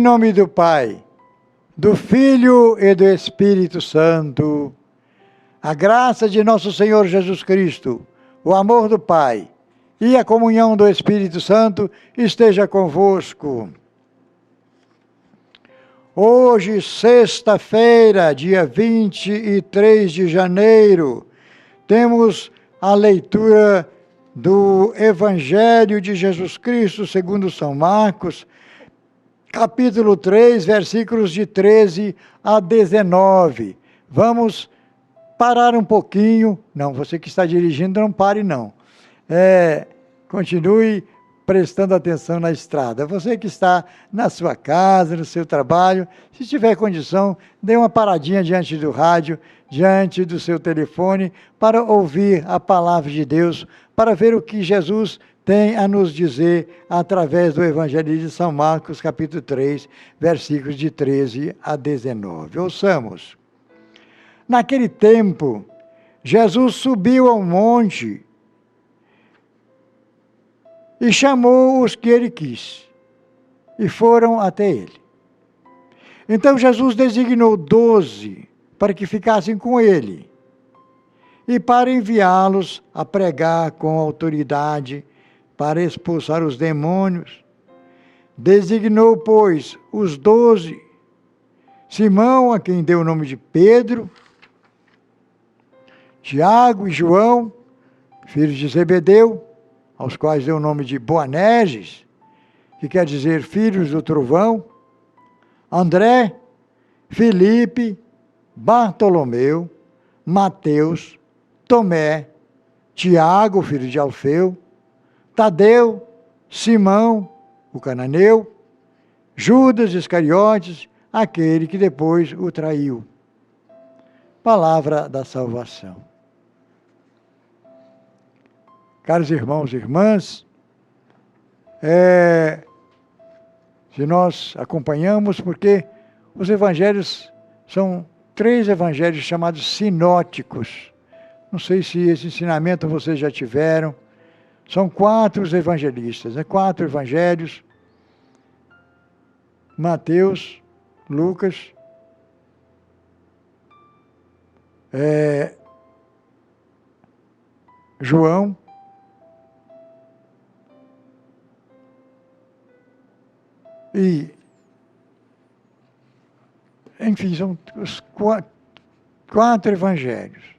nome do Pai, do Filho e do Espírito Santo, a graça de nosso Senhor Jesus Cristo, o amor do Pai e a comunhão do Espírito Santo esteja convosco. Hoje, sexta-feira, dia 23 de janeiro, temos a leitura do Evangelho de Jesus Cristo segundo São Marcos, capítulo 3, versículos de 13 a 19. Vamos parar um pouquinho. Não, você que está dirigindo, não pare não. Continue prestando atenção na estrada. Você que está na sua casa, no seu trabalho, se tiver condição, dê uma paradinha diante do rádio, diante do seu telefone, para ouvir a palavra de Deus, para ver o que Jesus tem a nos dizer através do Evangelho de São Marcos, capítulo 3, versículos de 13 a 19. Ouçamos. Naquele tempo, Jesus subiu ao monte e chamou os que ele quis, e foram até ele. Então Jesus designou 12 para que ficassem com ele, e para enviá-los a pregar com autoridade, para expulsar os demônios. Designou, pois, os 12, Simão, a quem deu o nome de Pedro, Tiago e João, filhos de Zebedeu, aos quais deu o nome de Boanerges, que quer dizer filhos do trovão, André, Filipe, Bartolomeu, Mateus, Tomé, Tiago, filho de Alfeu, Tadeu, Simão, o cananeu, Judas Iscariotes, aquele que depois o traiu. Palavra da salvação. Caros irmãos e irmãs, se nós acompanhamos, porque os evangelhos são 3 evangelhos chamados sinóticos. Não sei se esse ensinamento vocês já tiveram. São 4 os evangelistas, 4 evangelhos: Mateus, Lucas, João, e, enfim, são os 4 evangelhos.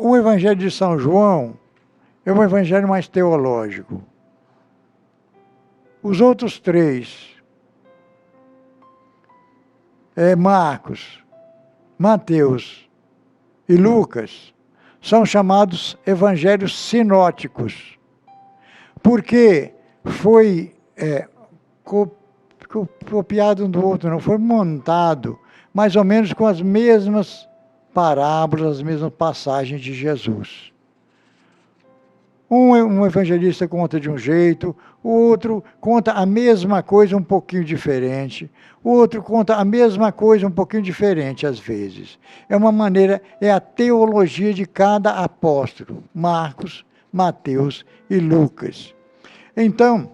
O Evangelho de São João é um evangelho mais teológico. Os outros 3, Marcos, Mateus e Lucas, são chamados evangelhos sinóticos, porque foi copiado um do outro, não foi montado, mais ou menos com as mesmas parábolas, as mesmas passagens de Jesus. Um evangelista conta de um jeito, o outro conta a mesma coisa um pouquinho diferente, o outro conta a mesma coisa um pouquinho diferente às vezes. É uma maneira, é a teologia de cada apóstolo, Marcos, Mateus e Lucas. Então,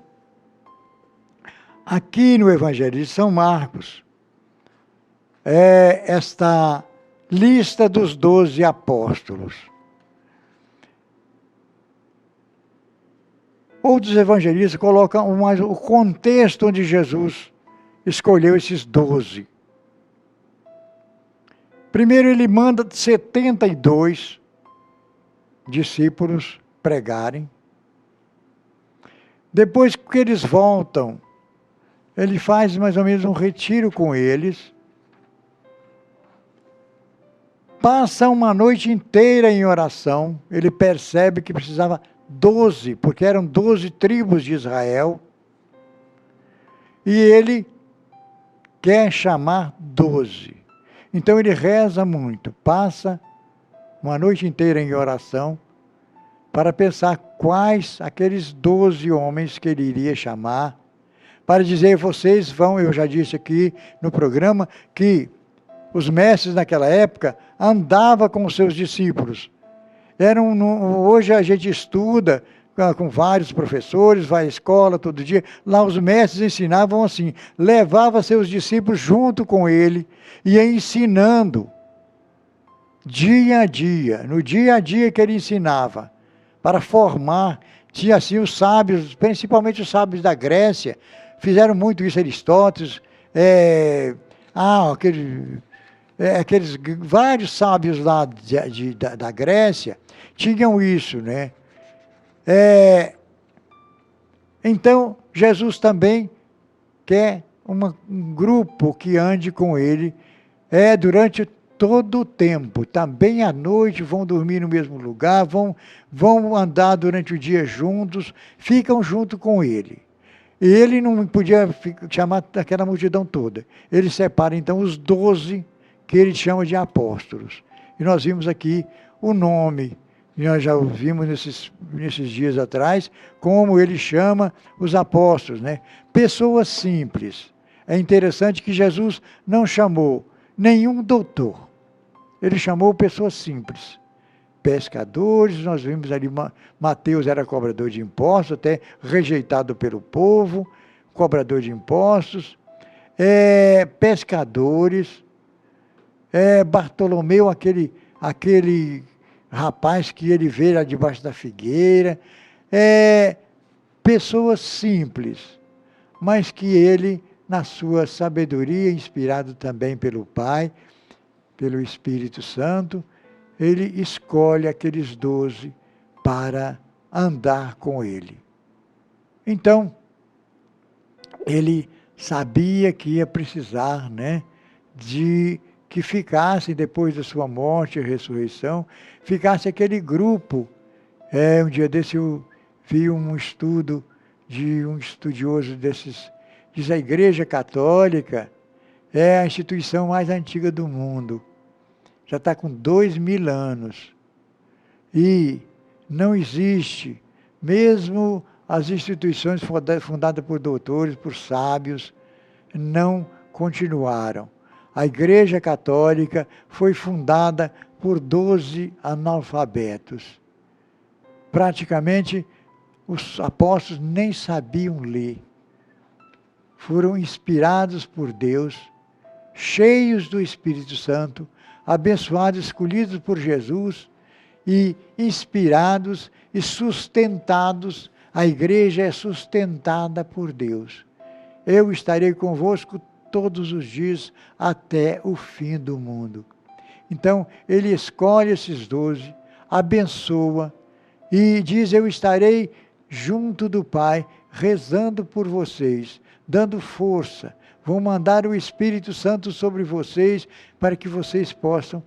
aqui no Evangelho de São Marcos, esta lista dos 12 apóstolos. Outros evangelistas colocam mais o contexto onde Jesus escolheu esses 12. Primeiro ele manda 72 discípulos pregarem. Depois que eles voltam, ele faz mais ou menos um retiro com eles. Passa uma noite inteira em oração. Ele percebe que precisava 12, porque eram 12 tribos de Israel. E ele quer chamar 12. Então ele reza muito, passa uma noite inteira em oração, para pensar quais aqueles 12 homens que ele iria chamar, para dizer, vocês vão, eu já disse aqui no programa, que os mestres naquela época andavam com os seus discípulos. Hoje a gente estuda com vários professores, vai à escola todo dia. Lá os mestres ensinavam assim, levava seus discípulos junto com ele, ia ensinando dia a dia, no dia a dia que ele ensinava, para formar. Tinha assim os sábios, principalmente os sábios da Grécia, fizeram muito isso, Aristóteles, aqueles vários sábios lá da Grécia tinham isso, né? Então, Jesus também quer um grupo que ande com ele durante todo o tempo. Também à noite vão dormir no mesmo lugar, vão andar durante o dia juntos, ficam junto com ele. E ele não podia chamar aquela multidão toda. Ele separa então os 12 que ele chama de apóstolos. E nós vimos aqui o nome, nós já ouvimos nesses dias atrás, como ele chama os apóstolos, né? Pessoas simples. É interessante que Jesus não chamou nenhum doutor. Ele chamou pessoas simples. Pescadores, nós vimos ali, Mateus era cobrador de impostos, até rejeitado pelo povo, cobrador de impostos. Pescadores. Bartolomeu, aquele rapaz que ele vê lá debaixo da figueira. Pessoas simples, mas que ele, na sua sabedoria, inspirado também pelo Pai, pelo Espírito Santo, ele escolhe aqueles 12 para andar com ele. Então, ele sabia que ia precisar, né, de que ficasse, depois da sua morte e ressurreição, ficasse aquele grupo. Um dia desse eu vi um estudo de um estudioso desses, diz a Igreja Católica é a instituição mais antiga do mundo. Já está com 2000 anos. E não existe, mesmo as instituições fundadas por doutores, por sábios, não continuaram. A Igreja Católica foi fundada por 12 analfabetos. Praticamente, os apóstolos nem sabiam ler. Foram inspirados por Deus, cheios do Espírito Santo, abençoados, escolhidos por Jesus e inspirados e sustentados. A igreja é sustentada por Deus. Eu estarei convosco todos os dias até o fim do mundo. Então, ele escolhe esses 12, abençoa e diz, eu estarei junto do Pai, rezando por vocês, dando força. Vou mandar o Espírito Santo sobre vocês, para que vocês possam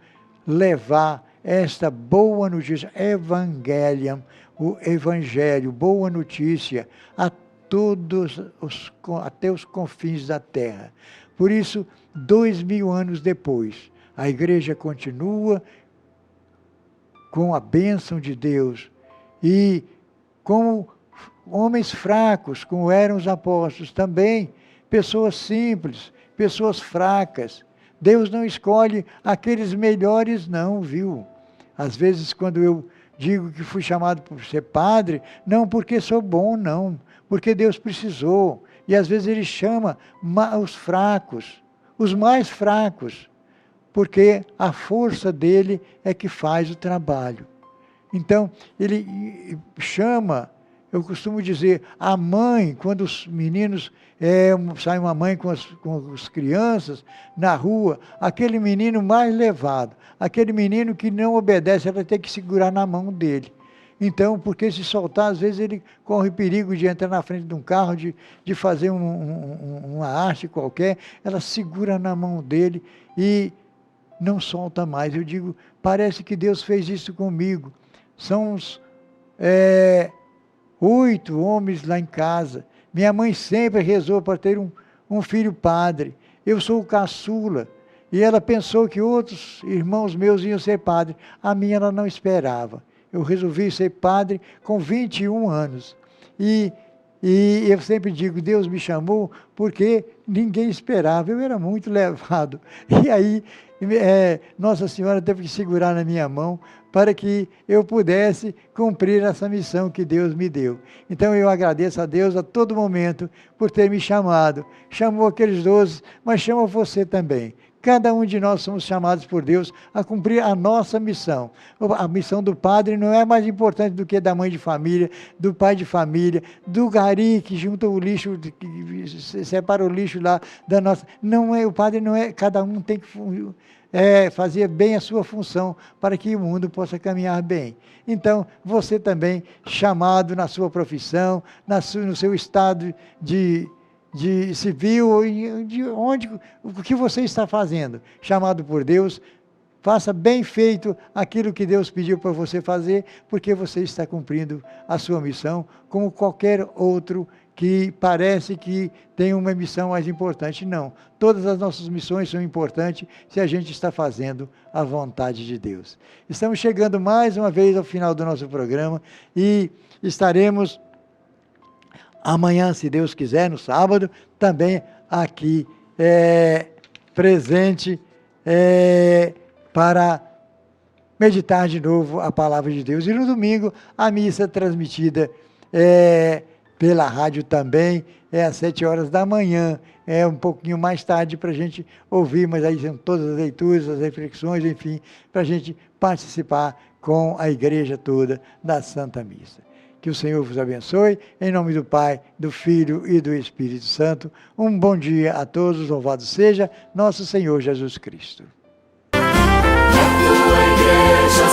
levar esta boa notícia, Evangelium, o Evangelho, boa notícia, a até os confins da terra. Por isso, 2000 anos depois, a igreja continua com a bênção de Deus e como homens fracos, como eram os apóstolos, também pessoas simples, pessoas fracas. Deus não escolhe aqueles melhores não, viu? Às vezes, quando eu digo que fui chamado por ser padre, não porque sou bom, não, porque Deus precisou. E às vezes Ele chama os fracos, os mais fracos, porque a força dEle é que faz o trabalho. Então, Ele chama, eu costumo dizer, a mãe, quando os meninos, sai uma mãe com as crianças na rua, aquele menino mais levado, aquele menino que não obedece, ela tem que segurar na mão dele. Então, porque se soltar, às vezes ele corre perigo de entrar na frente de um carro, de fazer uma arte qualquer, ela segura na mão dele e não solta mais. Eu digo, parece que Deus fez isso comigo. São uns 8 homens lá em casa. Minha mãe sempre rezou para ter um filho padre. Eu sou o caçula. E ela pensou que outros irmãos meus iam ser padre. A minha ela não esperava. Eu resolvi ser padre com 21 anos. E E eu sempre digo, Deus me chamou porque ninguém esperava, eu era muito levado. E aí, Nossa Senhora teve que segurar na minha mão para que eu pudesse cumprir essa missão que Deus me deu. Então eu agradeço a Deus a todo momento por ter me chamado. Chamou aqueles 12, mas chama você também. Cada um de nós somos chamados por Deus a cumprir a nossa missão. A missão do padre não é mais importante do que da mãe de família, do pai de família, do gari que junta o lixo, que separa o lixo lá da nossa... Não é, o padre não é... Cada um tem que fazer bem a sua função para que o mundo possa caminhar bem. Então, você também, chamado na sua profissão, no seu estado de civil, o que você está fazendo, chamado por Deus, faça bem feito aquilo que Deus pediu para você fazer, porque você está cumprindo a sua missão, como qualquer outro que parece que tem uma missão mais importante. Não, todas as nossas missões são importantes se a gente está fazendo a vontade de Deus. Estamos chegando mais uma vez ao final do nosso programa e estaremos amanhã, se Deus quiser, no sábado, também aqui presente para meditar de novo a palavra de Deus. E no domingo, a missa transmitida pela rádio também, às 7 horas da manhã, um pouquinho mais tarde para a gente ouvir, mas aí são todas as leituras, as reflexões, enfim, para a gente participar com a igreja toda da Santa Missa. Que o Senhor vos abençoe, em nome do Pai, do Filho e do Espírito Santo. Um bom dia a todos, louvado seja nosso Senhor Jesus Cristo. A tua igreja